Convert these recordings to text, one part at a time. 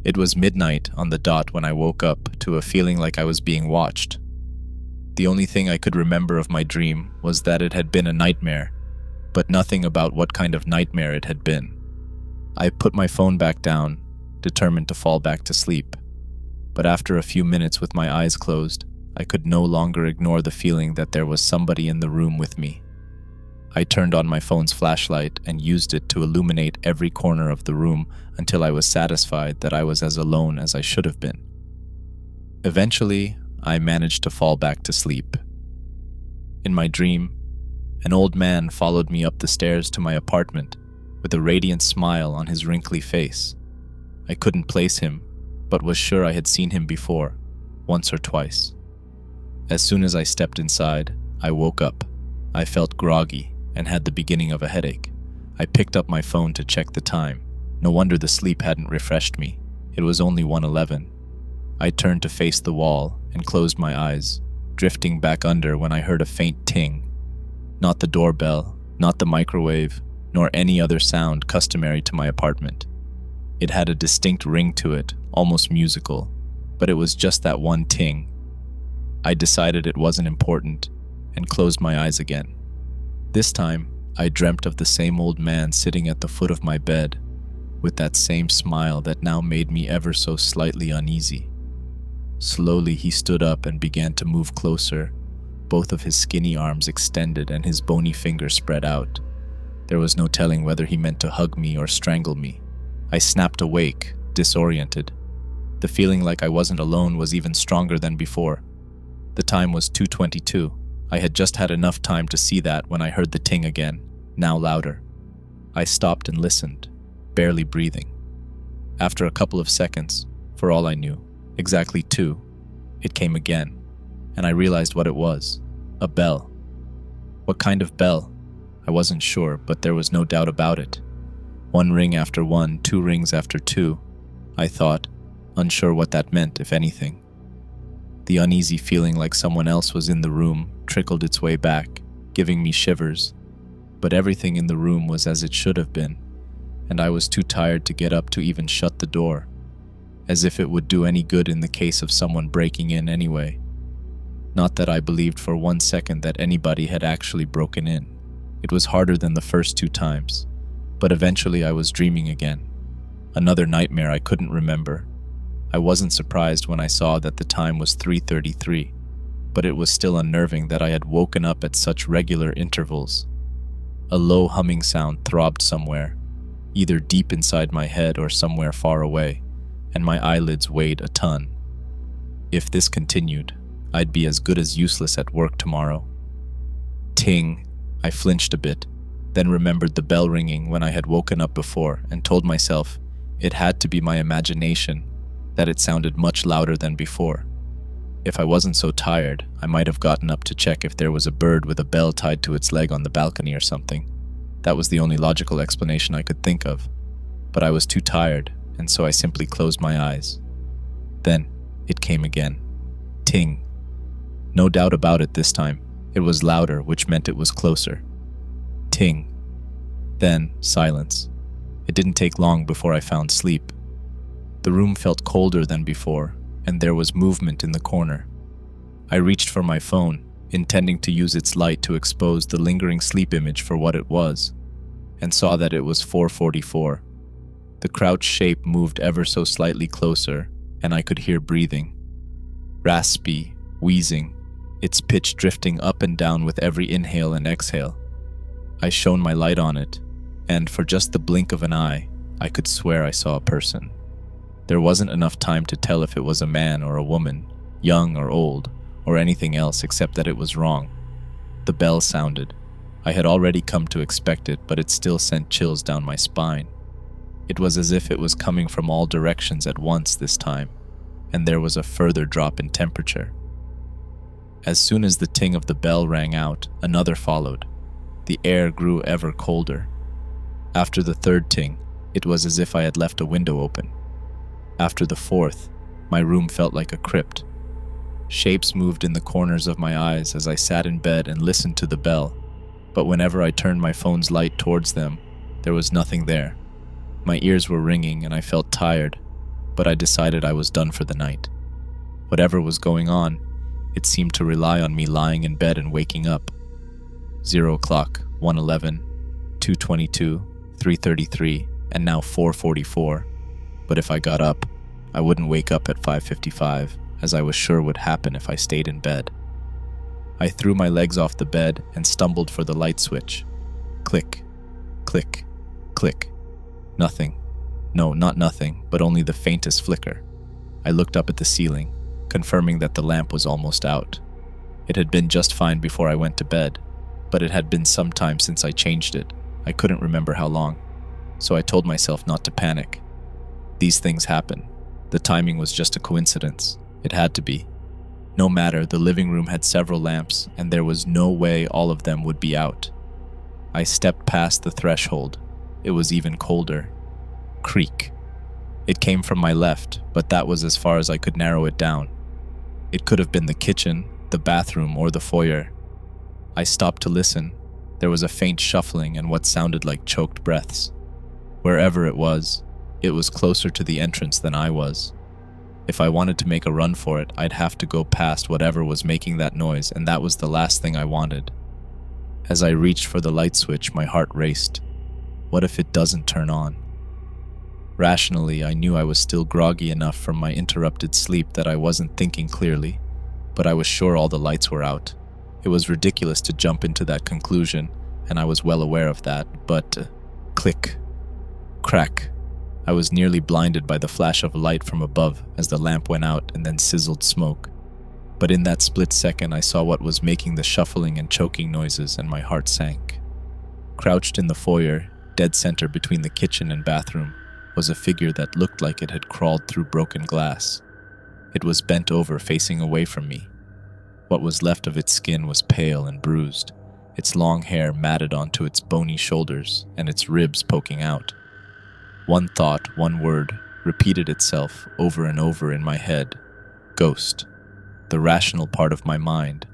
It was midnight on the dot when I woke up to a feeling like I was being watched. The only thing I could remember of my dream was that it had been a nightmare, but nothing about what kind of nightmare it had been. I put my phone back down, determined to fall back to sleep. But after a few minutes with my eyes closed, I could no longer ignore the feeling that there was somebody in the room with me. I turned on my phone's flashlight and used it to illuminate every corner of the room until I was satisfied that I was as alone as I should have been. Eventually, I managed to fall back to sleep. In my dream, an old man followed me up the stairs to my apartment with a radiant smile on his wrinkly face. I couldn't place him, but was sure I had seen him before, once or twice. As soon as I stepped inside, I woke up. I felt groggy and had the beginning of a headache. I picked up my phone to check the time. No wonder the sleep hadn't refreshed me. It was only 1:11. I turned to face the wall and closed my eyes, drifting back under when I heard a faint ting. Not the doorbell, not the microwave, nor any other sound customary to my apartment. It had a distinct ring to it, almost musical, but it was just that one ting. I decided it wasn't important and closed my eyes again. This time, I dreamt of the same old man sitting at the foot of my bed, with that same smile that now made me ever so slightly uneasy. Slowly he stood up and began to move closer, both of his skinny arms extended and his bony fingers spread out. There was no telling whether he meant to hug me or strangle me. I snapped awake, disoriented. The feeling like I wasn't alone was even stronger than before. The time was 2:22. I had just had enough time to see that when I heard the ting again, now louder. I stopped and listened, barely breathing. After a couple of seconds, for all I knew, exactly 2, it came again, and I realized what it was. A bell. What kind of bell? I wasn't sure, but there was no doubt about it. 1 ring after 1, 2 rings after 2, I thought, unsure what that meant, if anything. The uneasy feeling like someone else was in the room trickled its way back, giving me shivers. But everything in the room was as it should have been, and I was too tired to get up to even shut the door, as if it would do any good in the case of someone breaking in anyway. Not that I believed for 1 second that anybody had actually broken in. It was harder than the first 2 times, but eventually I was dreaming again. Another nightmare I couldn't remember. I wasn't surprised when I saw that the time was 3:33, but it was still unnerving that I had woken up at such regular intervals. A low humming sound throbbed somewhere, either deep inside my head or somewhere far away, and my eyelids weighed a ton. If this continued, I'd be as good as useless at work tomorrow. Ting! I flinched a bit, then remembered the bell ringing when I had woken up before and told myself it had to be my imagination, that it sounded much louder than before. If I wasn't so tired, I might have gotten up to check if there was a bird with a bell tied to its leg on the balcony or something. That was the only logical explanation I could think of. But I was too tired, and so I simply closed my eyes. Then, it came again. Ting. No doubt about it this time. It was louder, which meant it was closer. Ting. Then, silence. It didn't take long before I found sleep. The room felt colder than before, and there was movement in the corner. I reached for my phone, intending to use its light to expose the lingering sleep image for what it was, and saw that it was 4:44. The crouched shape moved ever so slightly closer, and I could hear breathing. Raspy, wheezing, its pitch drifting up and down with every inhale and exhale. I shone my light on it, and for just the blink of an eye, I could swear I saw a person. There wasn't enough time to tell if it was a man or a woman, young or old, or anything else except that it was wrong. The bell sounded. I had already come to expect it, but it still sent chills down my spine. It was as if it was coming from all directions at once this time, and there was a further drop in temperature. As soon as the ting of the bell rang out, another followed. The air grew ever colder. After the 3rd ting, it was as if I had left a window open. After the 4th, my room felt like a crypt. Shapes moved in the corners of my eyes as I sat in bed and listened to the bell, but whenever I turned my phone's light towards them, there was nothing there. My ears were ringing and I felt tired. but I decided I was done for the night. Whatever was going on, it seemed to rely on me lying in bed and waking up. 0 o'clock, 1:11, 2:22, 3:33, and now 4:44. But if I got up, I wouldn't wake up at 5:55, as I was sure would happen if I stayed in bed. I threw my legs off the bed and stumbled for the light switch. Click, click, click. Nothing. No, not nothing, but only the faintest flicker. I looked up at the ceiling, confirming that the lamp was almost out. It had been just fine before I went to bed, but it had been some time since I changed it. I couldn't remember how long, so I told myself not to panic. These things happen. The timing was just a coincidence. It had to be. No matter, the living room had several lamps, and there was no way all of them would be out. I stepped past the threshold. It was even colder. Creak. It came from my left, but that was as far as I could narrow it down. It could have been the kitchen, the bathroom, or the foyer. I stopped to listen. There was a faint shuffling and what sounded like choked breaths. Wherever it was closer to the entrance than I was. If I wanted to make a run for it, I'd have to go past whatever was making that noise, and that was the last thing I wanted. As I reached for the light switch, my heart raced. What if it doesn't turn on? Rationally, I knew I was still groggy enough from my interrupted sleep that I wasn't thinking clearly, but I was sure all the lights were out. It was ridiculous to jump into that conclusion, and I was well aware of that, but click, crack. I was nearly blinded by the flash of light from above as the lamp went out and then sizzled smoke. But in that split second, I saw what was making the shuffling and choking noises, and my heart sank. Crouched in the foyer, dead center between the kitchen and bathroom, was a figure that looked like it had crawled through broken glass. It was bent over, facing away from me. What was left of its skin was pale and bruised, its long hair matted onto its bony shoulders and its ribs poking out. One thought, one word, repeated itself over and over in my head. Ghost. The rational part of my mind,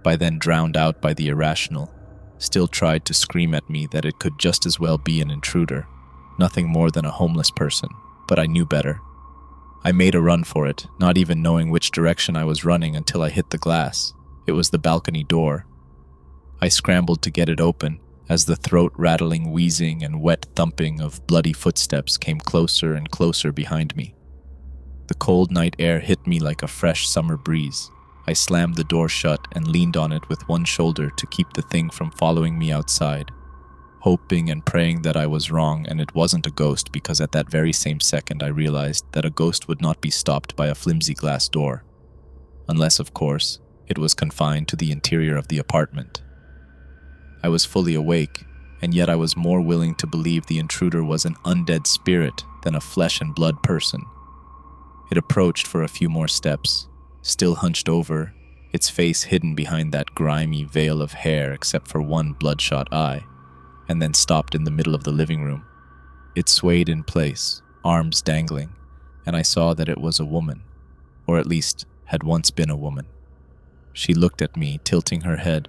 by then drowned out by the irrational, still tried to scream at me that it could just as well be an intruder. Nothing more than a homeless person, but I knew better. I made a run for it, not even knowing which direction I was running until I hit the glass. It was the balcony door. I scrambled to get it open as the throat-rattling wheezing and wet thumping of bloody footsteps came closer and closer behind me. The cold night air hit me like a fresh summer breeze. I slammed the door shut and leaned on it with one shoulder to keep the thing from following me outside, hoping and praying that I was wrong and it wasn't a ghost, because at that very same second I realized that a ghost would not be stopped by a flimsy glass door. Unless, of course, it was confined to the interior of the apartment. I was fully awake, and yet I was more willing to believe the intruder was an undead spirit than a flesh and blood person. It approached for a few more steps, still hunched over, its face hidden behind that grimy veil of hair except for one bloodshot eye, and then stopped in the middle of the living room. It swayed in place, arms dangling, and I saw that it was a woman, or at least had once been a woman. She looked at me, tilting her head,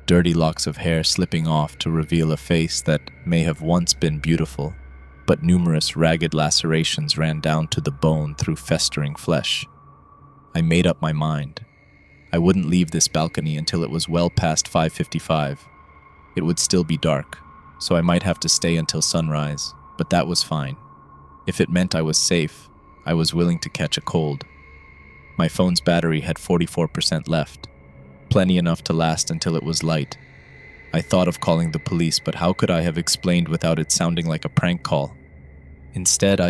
dirty locks of hair slipping off to reveal a face that may have once been beautiful, but numerous ragged lacerations ran down to the bone through festering flesh. I made up my mind. I wouldn't leave this balcony until it was well past 5:55. It would still be dark, so I might have to stay until sunrise, but that was fine. If it meant I was safe, I was willing to catch a cold. My phone's battery had 44% left, plenty enough to last until it was light. I thought of calling the police, but how could I have explained without it sounding like a prank call? Instead,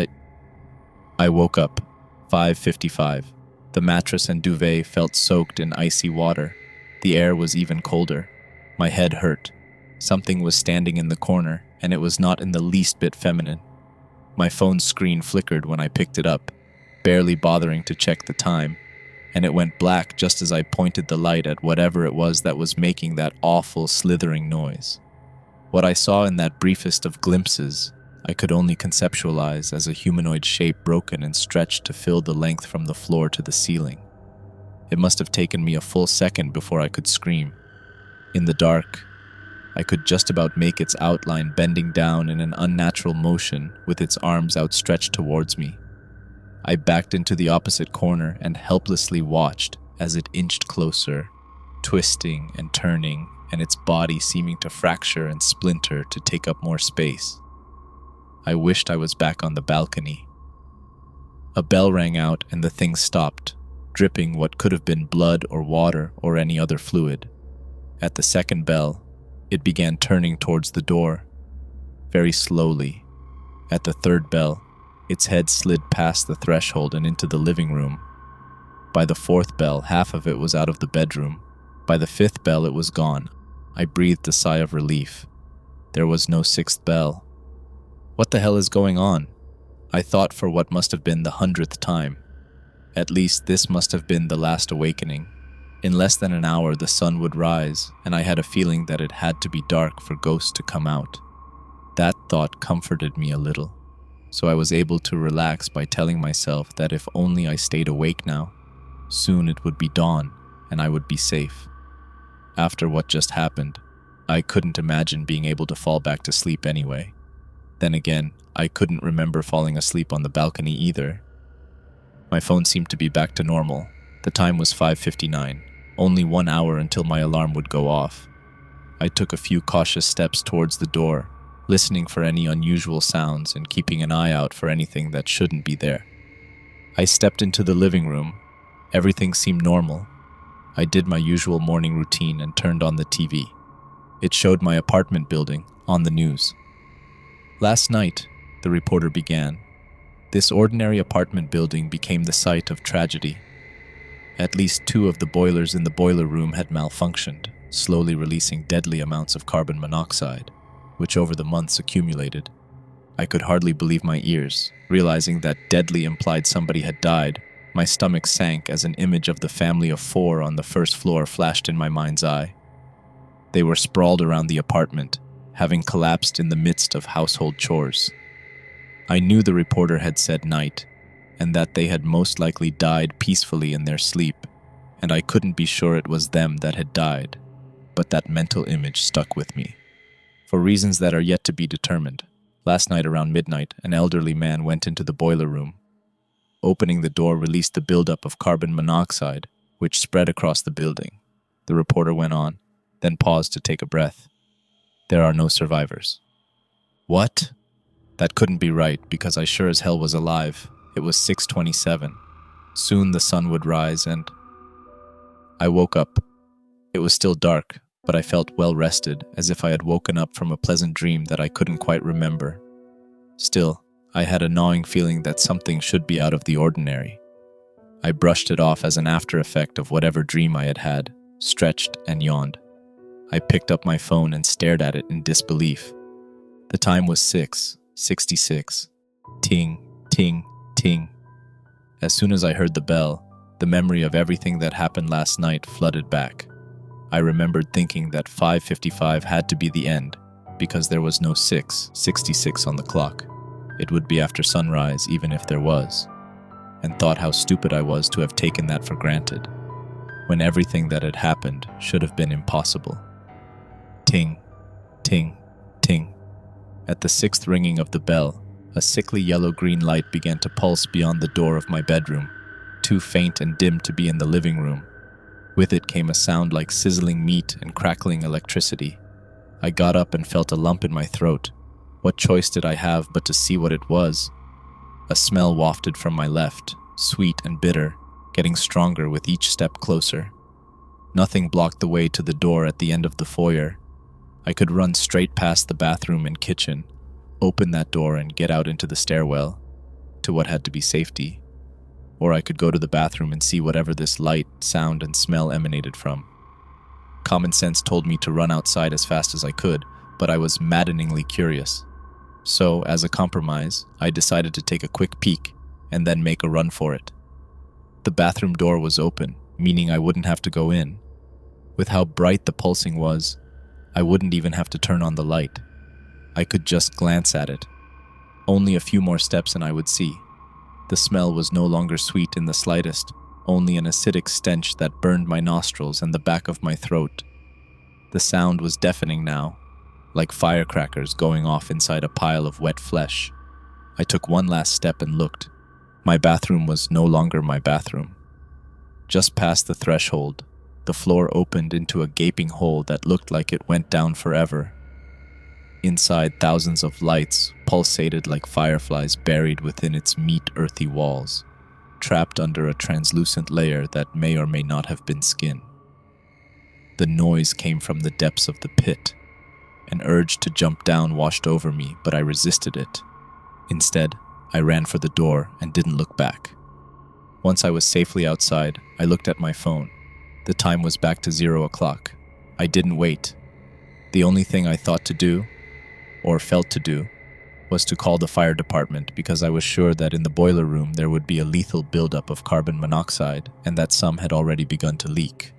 I woke up, 5:55. The mattress and duvet felt soaked in icy water. The air was even colder. My head hurt. Something was standing in the corner, and it was not in the least bit feminine. My phone's screen flickered when I picked it up, barely bothering to check the time, and it went black just as I pointed the light at whatever it was that was making that awful slithering noise. What I saw in that briefest of glimpses, I could only conceptualize as a humanoid shape broken and stretched to fill the length from the floor to the ceiling. It must have taken me a full second before I could scream. In the dark, I could just about make its outline bending down in an unnatural motion with its arms outstretched towards me. I backed into the opposite corner and helplessly watched as it inched closer, twisting and turning, and its body seeming to fracture and splinter to take up more space. I wished I was back on the balcony. A bell rang out and the thing stopped, dripping what could have been blood or water or any other fluid. At the second bell, it began turning towards the door, very slowly. At the third bell, its head slid past the threshold and into the living room. By the fourth bell, half of it was out of the bedroom. By the fifth bell, it was gone. I breathed a sigh of relief. There was no sixth bell. What the hell is going on? I thought for what must have been the 100th time. At least this must have been the last awakening. In less than an hour, the sun would rise, and I had a feeling that it had to be dark for ghosts to come out. That thought comforted me a little, so I was able to relax by telling myself that if only I stayed awake now, soon it would be dawn and I would be safe. After what just happened, I couldn't imagine being able to fall back to sleep anyway. Then again, I couldn't remember falling asleep on the balcony either. My phone seemed to be back to normal. The time was 5:59, only 1 hour until my alarm would go off. I took a few cautious steps towards the door, listening for any unusual sounds and keeping an eye out for anything that shouldn't be there. I stepped into the living room. Everything seemed normal. I did my usual morning routine and turned on the TV. It showed my apartment building on the news. Last night, the reporter began, this ordinary apartment building became the site of tragedy. At least 2 of the boilers in the boiler room had malfunctioned, slowly releasing deadly amounts of carbon monoxide, which over the months accumulated. I could hardly believe my ears, realizing that deadly implied somebody had died. My stomach sank as an image of the family of 4 on the first floor flashed in my mind's eye. They were sprawled around the apartment, having collapsed in the midst of household chores. I knew the reporter had said night, and that they had most likely died peacefully in their sleep, and I couldn't be sure it was them that had died, but that mental image stuck with me. For reasons that are yet to be determined, last night around midnight, an elderly man went into the boiler room. Opening the door released the buildup of carbon monoxide, which spread across the building. The reporter went on, then paused to take a breath. There are no survivors. What? That couldn't be right, because I sure as hell was alive. It was 6:27. Soon the sun would rise and... I woke up. It was still dark, but I felt well rested, as if I had woken up from a pleasant dream that I couldn't quite remember. Still, I had a gnawing feeling that something should be out of the ordinary. I brushed it off as an after effect of whatever dream I had had, stretched and yawned. I picked up my phone and stared at it in disbelief. The time was 6:66. Ting, ting, ting. As soon as I heard the bell, the memory of everything that happened last night flooded back. I remembered thinking that 5:55 had to be the end, because there was no 6:66 on the clock. It would be after sunrise, even if there was, and thought how stupid I was to have taken that for granted, when everything that had happened should have been impossible. Ting, ting, ting. At the 6th ringing of the bell, a sickly yellow-green light began to pulse beyond the door of my bedroom, too faint and dim to be in the living room. With it came a sound like sizzling meat and crackling electricity. I got up and felt a lump in my throat. What choice did I have but to see what it was? A smell wafted from my left, sweet and bitter, getting stronger with each step closer. Nothing blocked the way to the door at the end of the foyer. I could run straight past the bathroom and kitchen, open that door and get out into the stairwell, to what had to be safety. Or I could go to the bathroom and see whatever this light, sound, and smell emanated from. Common sense told me to run outside as fast as I could, but I was maddeningly curious. So, as a compromise, I decided to take a quick peek and then make a run for it. The bathroom door was open, meaning I wouldn't have to go in. With how bright the pulsing was, I wouldn't even have to turn on the light. I could just glance at it. Only a few more steps and I would see. The smell was no longer sweet in the slightest, only an acidic stench that burned my nostrils and the back of my throat. The sound was deafening now, like firecrackers going off inside a pile of wet flesh. I took one last step and looked. My bathroom was no longer my bathroom. Just past the threshold, the floor opened into a gaping hole that looked like it went down forever. Inside, thousands of lights pulsated like fireflies buried within its meat-earthy walls, trapped under a translucent layer that may or may not have been skin. The noise came from the depths of the pit. An urge to jump down washed over me, but I resisted it. Instead, I ran for the door and didn't look back. Once I was safely outside, I looked at my phone. The time was back to 0 o'clock. I didn't wait. The only thing I thought to do, or felt to do, was to call the fire department because I was sure that in the boiler room there would be a lethal buildup of carbon monoxide and that some had already begun to leak.